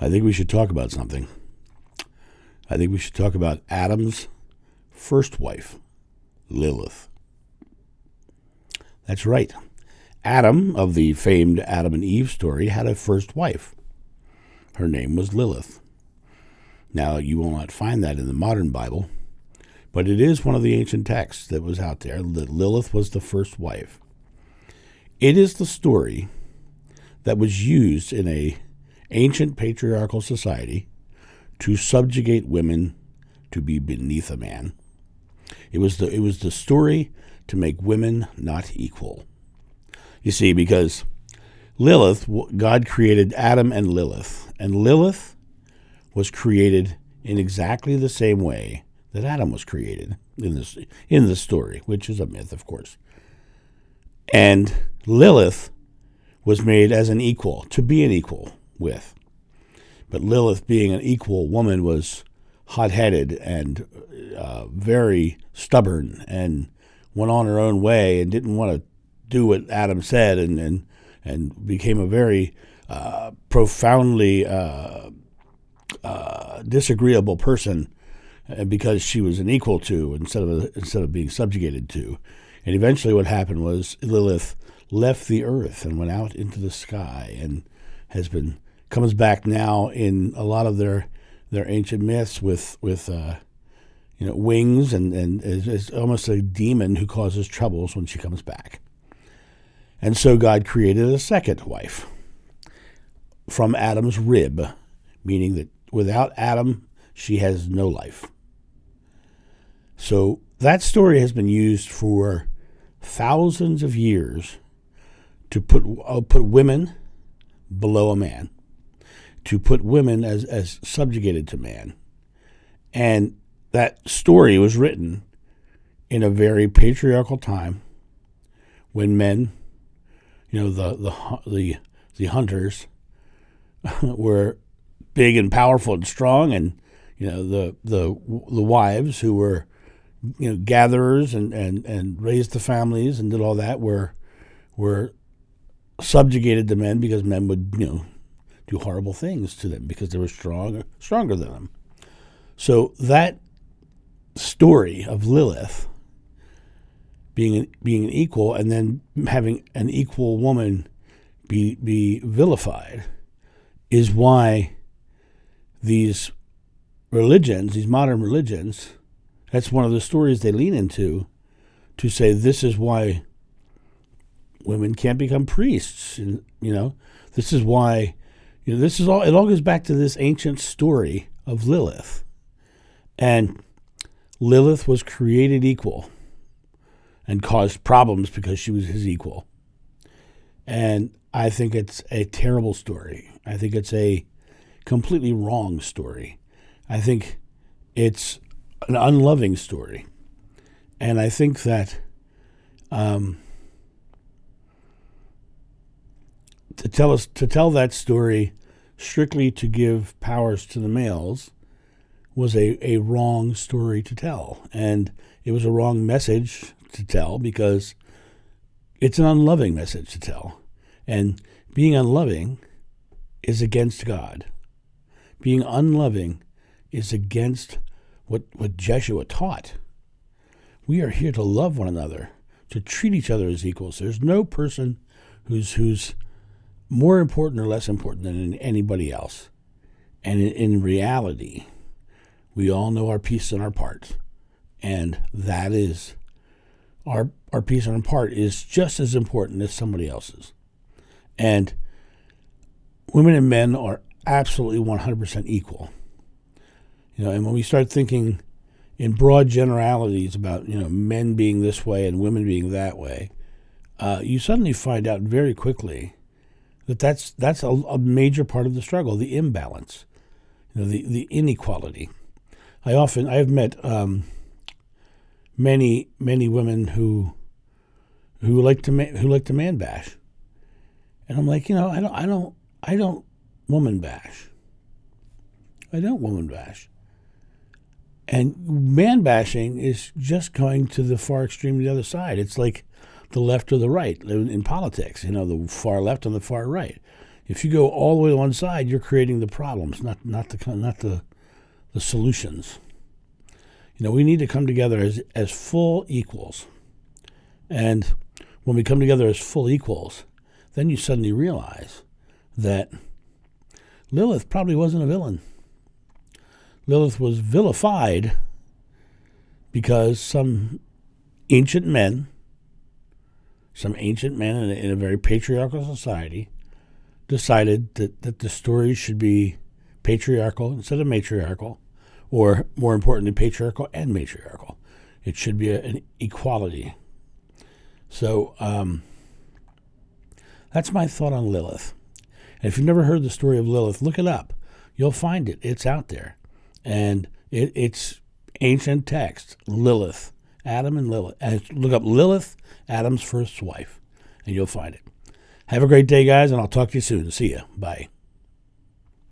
I think we should talk about something. I think we should talk about Adam's first wife, Lilith. That's right. Adam, of the famed Adam and Eve story, had a first wife. Her name was Lilith. Now, you will not find that in the modern Bible, but it is one of the ancient texts that was out there, that Lilith was the first wife. It is the story that was used in a ancient patriarchal society to subjugate women to be beneath a man. It was the story to make women not equal. You see, because Lilith, God created Adam and Lilith was created in exactly the same way that Adam was created in the story, which is a myth, of course. And Lilith was made as an equal, to be an equal with. But Lilith, being an equal woman, was hot-headed and very stubborn and went on her own way and didn't want to do what Adam said and became a very profoundly disagreeable person because she was an equal to instead of being subjugated to. And eventually what happened was Lilith left the earth and went out into the sky and comes back now in a lot of their ancient myths with wings and is almost a demon who causes troubles when she comes back. And so God created a second wife from Adam's rib, meaning that without Adam, she has no life. So that story has been used for thousands of years to put women below a man, to put women as subjugated to man. And that story was written in a very patriarchal time when men, the hunters were big and powerful and strong, and the wives who were gatherers and raised the families and did all that were subjugated to men because men would do horrible things to them because they were stronger than them. So that story of Lilith being an equal and then having an equal woman be vilified is why these religions, these modern religions, that's one of the stories they lean into to say this is why women can't become priests. And, this is why, this is all, it all goes back to this ancient story of Lilith. And Lilith was created equal and caused problems because she was his equal. And I think it's a terrible story. I think it's a completely wrong story. I think it's an unloving story. And I think that to tell that story strictly to give powers to the males was a wrong story to tell. And it was a wrong message to tell because it's an unloving message to tell. And being unloving is against God. Being unloving is against what Jeshua taught. We are here to love one another, to treat each other as equals. There's no person who's more important or less important than anybody else. And in reality, we all know our piece and our part. And that is, our piece and our part is just as important as somebody else's. And women and men are absolutely 100% equal. And when we start thinking in broad generalities about, men being this way and women being that way, you suddenly find out very quickly that that's a major part of the struggle, the imbalance, the inequality. I have met many women who like to man bash, and I'm like, I don't woman bash. I don't woman bash. And man bashing is just going to the far extreme of the other side. It's like the left or the right in politics, the far left and the far right. If you go all the way to one side, you're creating the problems, not the solutions. We need to come together as full equals. And when we come together as full equals, then you suddenly realize that Lilith probably wasn't a villain. Lilith was vilified because some ancient men in a very patriarchal society decided that the stories should be patriarchal instead of matriarchal, or more importantly, patriarchal and matriarchal. It should be an equality. So that's my thought on Lilith. And if you've never heard the story of Lilith, look it up. You'll find it. It's out there. And it's ancient text. Lilith. Adam and Lilith. And look up Lilith, Adam's first wife, and you'll find it. Have a great day, guys, and I'll talk to you soon. See ya. Bye.